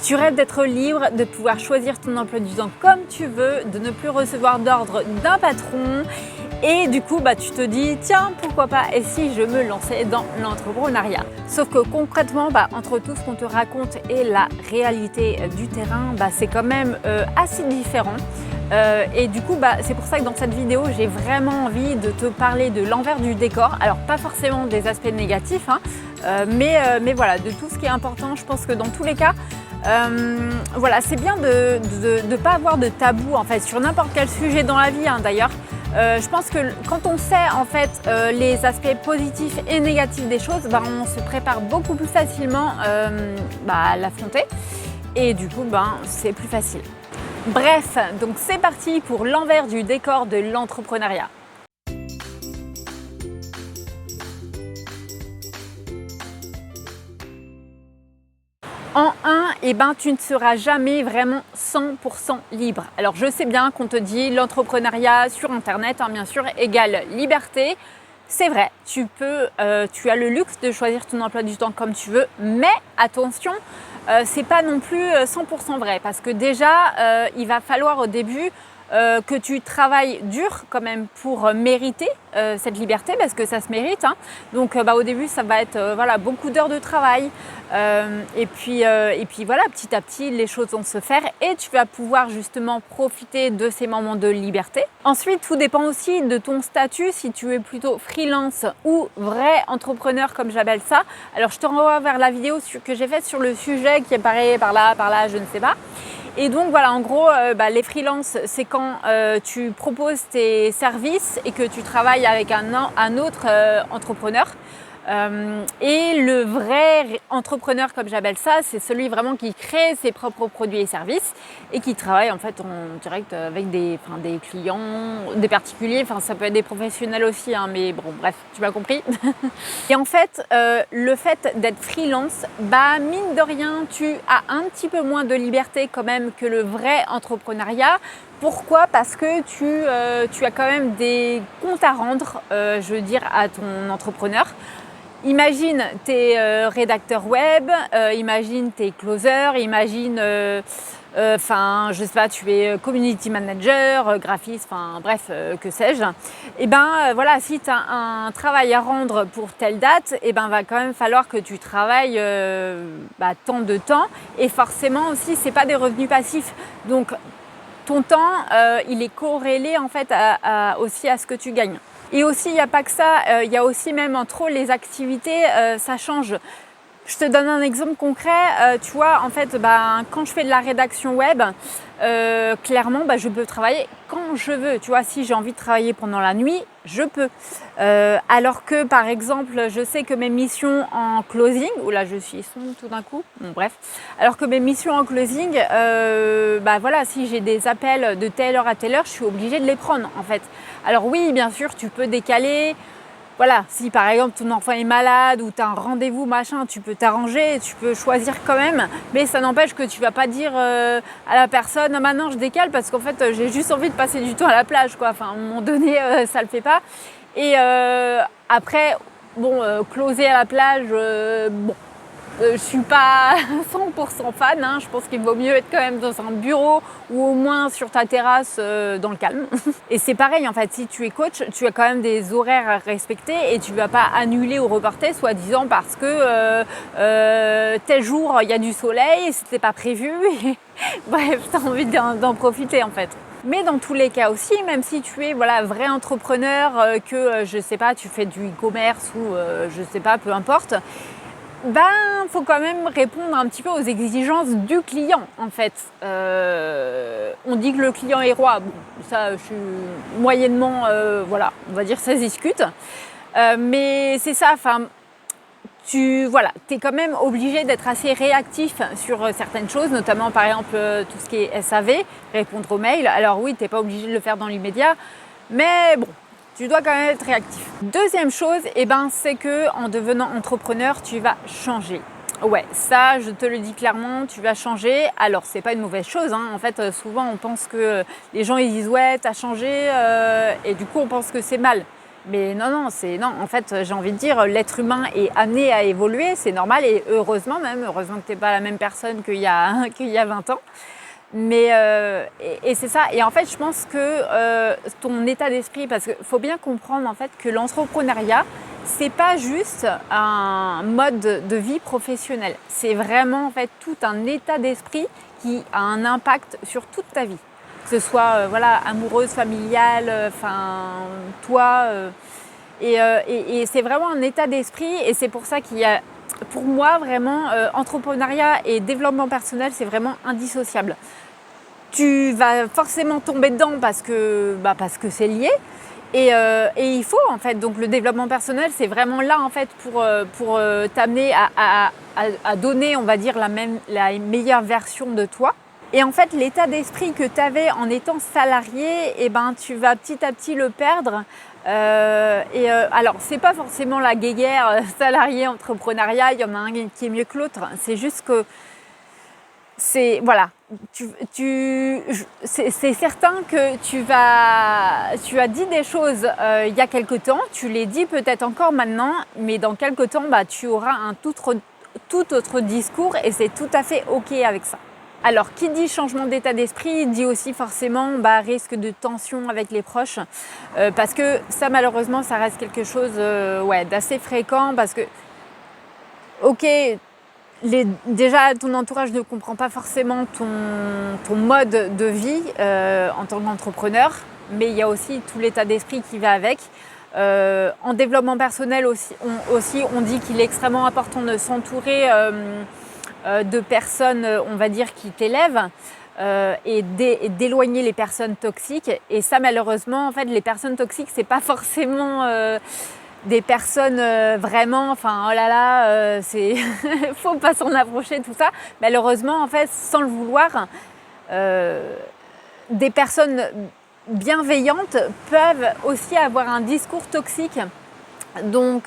Tu rêves d'être libre, de pouvoir choisir ton emploi du temps comme tu veux, de ne plus recevoir d'ordre d'un patron et du coup tu te dis tiens pourquoi pas et si je me lançais dans l'entrepreneuriat. Sauf que concrètement entre tout ce qu'on te raconte et la réalité du terrain c'est quand même assez différent. Et du coup c'est pour ça que dans cette vidéo j'ai vraiment envie de te parler de l'envers du décor. Alors pas forcément des aspects négatifs mais voilà, de tout ce qui est important. Je pense que dans tous les cas voilà, c'est bien de ne pas avoir de tabou en fait sur n'importe quel sujet dans la vie d'ailleurs. Je pense que quand on sait en fait les aspects positifs et négatifs des choses, on se prépare beaucoup plus facilement à l'affronter et du coup c'est plus facile. Bref, donc c'est parti pour l'envers du décor de l'entrepreneuriat. En 1, tu ne seras jamais vraiment 100% libre. Alors je sais bien qu'on te dit l'entrepreneuriat sur internet, bien sûr, égale liberté. C'est vrai, tu as le luxe de choisir ton emploi du temps comme tu veux, mais attention, c'est pas non plus 100% vrai parce que déjà, il va falloir au début que tu travailles dur quand même pour mériter cette liberté parce que ça se mérite. Donc au début ça va être beaucoup d'heures de travail et puis voilà, petit à petit les choses vont se faire et tu vas pouvoir justement profiter de ces moments de liberté. Ensuite tout dépend aussi de ton statut, si tu es plutôt freelance ou vrai entrepreneur comme j'appelle ça. Alors je te renvoie vers la vidéo que j'ai faite sur le sujet qui apparaît par là, je ne sais pas. Et donc voilà, en gros, les freelances, c'est quand tu proposes tes services et que tu travailles avec un autre entrepreneur. Et le vrai entrepreneur, comme j'appelle ça, c'est celui vraiment qui crée ses propres produits et services et qui travaille en fait en direct avec des clients, des particuliers, ça peut être des professionnels aussi, mais bon, bref, tu m'as compris. Et en fait, le fait d'être freelance, mine de rien, tu as un petit peu moins de liberté quand même que le vrai entrepreneuriat. Pourquoi ? Parce que tu as quand même des comptes à rendre, à ton entrepreneur. Imagine tes rédacteurs web, imagine tes closers, imagine, je sais pas, tu es community manager, graphiste, bref, que sais-je. Et voilà, si tu as un travail à rendre pour telle date, va quand même falloir que tu travailles tant de temps. Et forcément aussi, c'est pas des revenus passifs. Donc, ton temps, il est corrélé en fait aussi à ce que tu gagnes. Et aussi, il n'y a pas que ça, il y a aussi même entre les activités, ça change. Je te donne un exemple concret, tu vois, en fait, quand je fais de la rédaction web, clairement, je peux travailler quand je veux. Tu vois, si j'ai envie de travailler pendant la nuit, je peux. Alors que, par exemple, je sais que mes missions en closing, où là, je suis sombre tout d'un coup, bon, bref. Alors que mes missions en closing, voilà, si j'ai des appels de telle heure à telle heure, je suis obligée de les prendre, en fait. Alors oui, bien sûr, tu peux décaler. Voilà, si par exemple ton enfant est malade ou tu as un rendez-vous tu peux t'arranger, tu peux choisir quand même, mais ça n'empêche que tu vas pas dire à la personne maintenant je décale parce qu'en fait j'ai juste envie de passer du temps à la plage quoi. À un moment donné ça le fait pas. Et après closer à la plage, je suis pas 100% fan, je pense qu'il vaut mieux être quand même dans un bureau ou au moins sur ta terrasse dans le calme. Et c'est pareil en fait, si tu es coach, tu as quand même des horaires à respecter et tu ne vas pas annuler ou reporter soi-disant parce que tel jour il y a du soleil et c'était pas prévu. Et bref, tu as envie d'en profiter en fait. Mais dans tous les cas aussi, même si tu es vrai entrepreneur, que je sais pas, tu fais du e-commerce ou je sais pas, peu importe. Faut quand même répondre un petit peu aux exigences du client en fait. On dit que le client est roi, bon ça je suis moyennement, on va dire ça se discute. Mais c'est ça, tu es quand même obligé d'être assez réactif sur certaines choses, notamment par exemple tout ce qui est SAV, répondre aux mails. Alors oui, tu n'es pas obligé de le faire dans l'immédiat, mais bon, tu dois quand même être réactif. Deuxième chose, c'est que en devenant entrepreneur, tu vas changer. Ouais, ça, je te le dis clairement, tu vas changer. Alors, c'est pas une mauvaise chose. En fait, souvent, on pense que les gens ils disent ouais, t'as changé, et du coup, on pense que c'est mal. Mais non, non, en fait, j'ai envie de dire, l'être humain est amené à évoluer, c'est normal et heureusement même, heureusement que tu n'es pas la même personne qu'il y a, qu'il y a 20 ans. Mais et c'est ça. Et en fait, je pense que ton état d'esprit, parce qu'il faut bien comprendre en fait que l'entrepreneuriat, c'est pas juste un mode de vie professionnel. C'est vraiment en fait tout un état d'esprit qui a un impact sur toute ta vie. Que ce soit voilà, amoureuse, familiale, enfin toi. Et c'est vraiment un état d'esprit et c'est pour ça qu'il y a, pour moi, vraiment, entrepreneuriat et développement personnel, c'est vraiment indissociable. Tu vas forcément tomber dedans parce que c'est lié. Et il faut en fait, donc le développement personnel, c'est vraiment là en fait pour t'amener à donner, on va dire, la meilleure version de toi. Et en fait, l'état d'esprit que tu avais en étant salarié, eh ben, tu vas petit à petit le perdre. Alors, c'est pas forcément la guéguerre salarié-entrepreneuriat, il y en a un qui est mieux que l'autre. C'est juste que c'est voilà, c'est certain que tu as dit des choses il y a quelque temps, tu les dis peut-être encore maintenant, mais dans quelque temps, tu auras un tout autre discours et c'est tout à fait OK avec ça. Alors, qui dit changement d'état d'esprit, dit aussi forcément risque de tension avec les proches. Parce que ça, malheureusement, ça reste quelque chose d'assez fréquent. Parce que, OK, déjà, ton entourage ne comprend pas forcément ton mode de vie en tant qu'entrepreneur. Mais il y a aussi tout l'état d'esprit qui va avec. En développement personnel aussi, on dit qu'il est extrêmement important de s'entourer de personnes, on va dire, qui t'élèvent et d'éloigner les personnes toxiques. Et ça, malheureusement, en fait, les personnes toxiques, c'est pas forcément des personnes vraiment, enfin, oh là là, c'est faut pas s'en approcher, tout ça. Malheureusement, en fait, sans le vouloir, des personnes bienveillantes peuvent aussi avoir un discours toxique. Donc,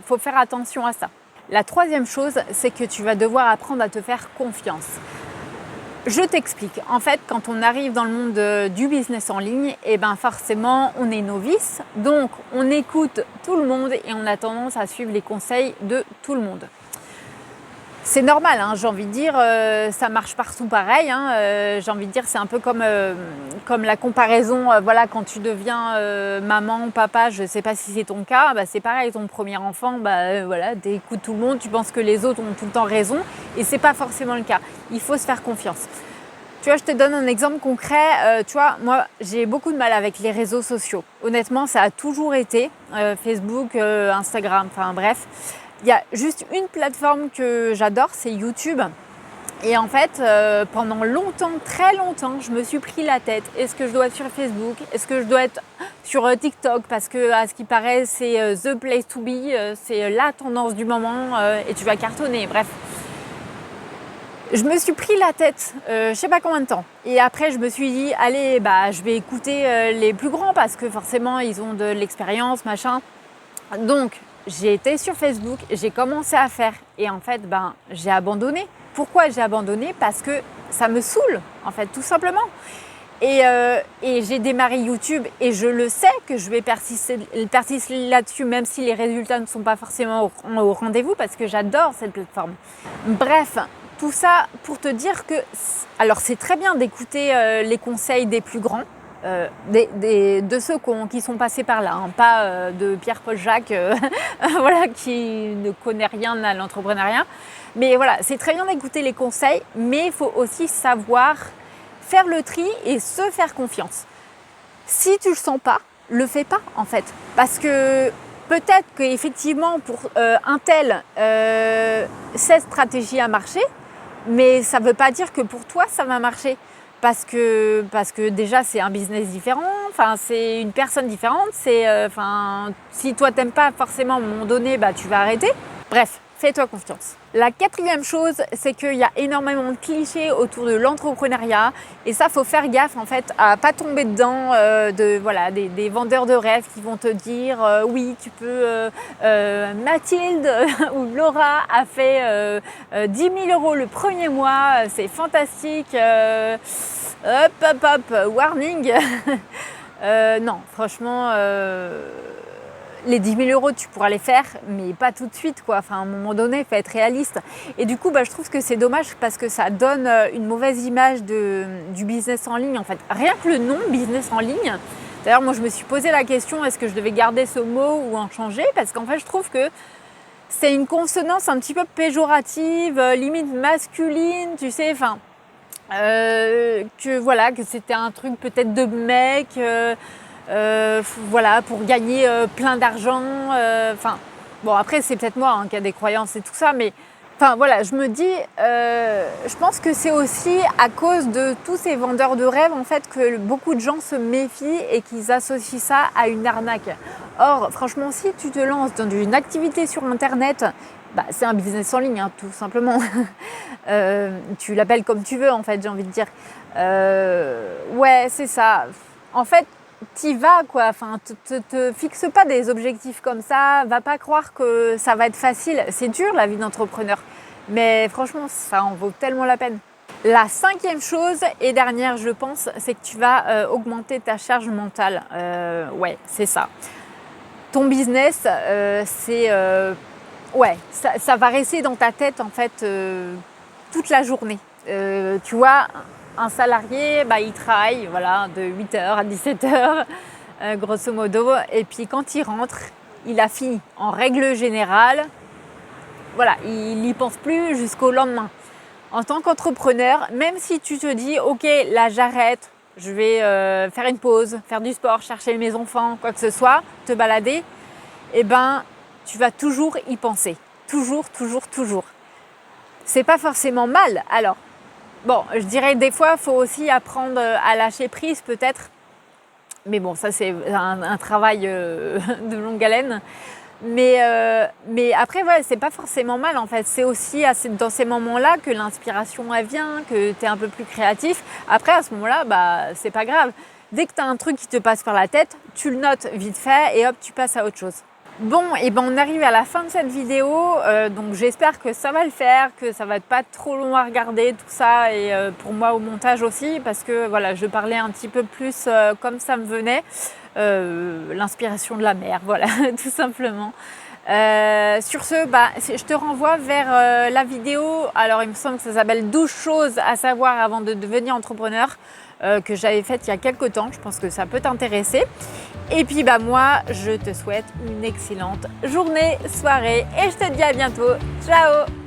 faut faire attention à ça. La troisième chose, c'est que tu vas devoir apprendre à te faire confiance. Je t'explique. En fait, quand on arrive dans le monde du business en ligne, forcément, on est novice. Donc, on écoute tout le monde et on a tendance à suivre les conseils de tout le monde. C'est normal, hein, j'ai envie de dire, ça marche partout pareil. J'ai envie de dire, c'est un peu comme la comparaison, quand tu deviens maman, papa, je ne sais pas si c'est ton cas, c'est pareil, ton premier enfant, tu écoutes tout le monde, tu penses que les autres ont tout le temps raison, et ce n'est pas forcément le cas. Il faut se faire confiance. Tu vois, je te donne un exemple concret. Tu vois, moi, j'ai beaucoup de mal avec les réseaux sociaux. Honnêtement, ça a toujours été Facebook, Instagram, enfin bref. Il y a juste une plateforme que j'adore, c'est YouTube. Et en fait, pendant longtemps, très longtemps, je me suis pris la tête. Est-ce que je dois être sur Facebook? Est-ce que je dois être sur TikTok? Parce que, à ce qui paraît, c'est the place to be, c'est la tendance du moment et tu vas cartonner. Bref. Je me suis pris la tête, je ne sais pas combien de temps. Et après, je me suis dit, allez, je vais écouter les plus grands parce que forcément, ils ont de l'expérience, machin. Donc, j'ai été sur Facebook, j'ai commencé à faire et en fait, j'ai abandonné. Pourquoi j'ai abandonné? Parce que ça me saoule, en fait, tout simplement. Et j'ai démarré YouTube et je le sais que je vais persister là-dessus, même si les résultats ne sont pas forcément au rendez-vous parce que j'adore cette plateforme. Bref, tout ça pour te dire que, alors c'est très bien d'écouter les conseils des plus grands, de ceux qui sont passés par là, pas de Pierre-Paul Jacques qui ne connaît rien à l'entrepreneuriat. Mais voilà, c'est très bien d'écouter les conseils, mais il faut aussi savoir faire le tri et se faire confiance. Si tu ne le sens pas, le fais pas en fait. Parce que peut-être qu'effectivement pour un tel, cette stratégie a marché, mais ça ne veut pas dire que pour toi ça va marcher. Parce que déjà c'est un business différent, c'est une personne différente, si toi t'aimes pas forcément à un moment donné, tu vas arrêter. Bref, fais-toi confiance. La quatrième chose, c'est qu'il y a énormément de clichés autour de l'entrepreneuriat et ça, faut faire gaffe en fait à pas tomber dedans des vendeurs de rêves qui vont te dire oui, tu peux, Mathilde ou Laura a fait 10 000 € le premier mois, c'est fantastique, hop, warning. Non, franchement, les 10 000 euros, tu pourras les faire, mais pas tout de suite, quoi. Enfin, à un moment donné, il faut être réaliste. Et du coup, je trouve que c'est dommage parce que ça donne une mauvaise image du business en ligne. En fait, rien que le nom business en ligne. D'ailleurs, moi, je me suis posé la question, est-ce que je devais garder ce mot ou en changer? Parce qu'en fait, je trouve que c'est une consonance un petit peu péjorative, limite masculine, tu sais, enfin, que c'était un truc peut-être de mec, voilà, pour gagner plein d'argent. Enfin, bon, après, c'est peut-être moi qui a des croyances et tout ça, mais enfin, voilà, je me dis, je pense que c'est aussi à cause de tous ces vendeurs de rêves, en fait, que beaucoup de gens se méfient et qu'ils associent ça à une arnaque. Or, franchement, si tu te lances dans une activité sur Internet, c'est un business en ligne, tout simplement. Tu l'appelles comme tu veux, en fait, j'ai envie de dire. Ouais, c'est ça. En fait, t'y vas, quoi. Enfin, te fixe pas des objectifs comme ça. Va pas croire que ça va être facile. C'est dur, la vie d'entrepreneur. Mais franchement, ça en vaut tellement la peine. La 5e chose et dernière, je pense, c'est que tu vas augmenter ta charge mentale. Ouais, c'est ça. Ton business, ouais, ça va rester dans ta tête, en fait, toute la journée. Tu vois, un salarié, il travaille voilà, de 8h à 17h, grosso modo. Et puis quand il rentre, il a fini. En règle générale, voilà, il n'y pense plus jusqu'au lendemain. En tant qu'entrepreneur, même si tu te dis, ok, là j'arrête, je vais faire une pause, faire du sport, chercher mes enfants, quoi que ce soit, te balader, tu vas toujours y penser. Toujours, toujours, toujours. C'est pas forcément mal. Alors, bon, je dirais des fois, il faut aussi apprendre à lâcher prise peut-être. Mais bon, ça c'est un travail de longue haleine. Mais après, ouais, c'est pas forcément mal en fait. C'est aussi dans ces moments-là que l'inspiration elle vient, que tu es un peu plus créatif. Après, à ce moment-là, c'est pas grave. Dès que tu as un truc qui te passe par la tête, tu le notes vite fait et hop, tu passes à autre chose. Bon, on arrive à la fin de cette vidéo, donc j'espère que ça va le faire, que ça va pas trop long à regarder tout ça et pour moi au montage aussi parce que voilà, je parlais un petit peu plus comme ça me venait, l'inspiration de la mer, voilà, tout simplement. Sur ce, je te renvoie vers la vidéo, alors il me semble que ça s'appelle 12 choses à savoir avant de devenir entrepreneur, que j'avais faite il y a quelques temps, je pense que ça peut t'intéresser. Et puis moi, je te souhaite une excellente journée, soirée et je te dis à bientôt. Ciao!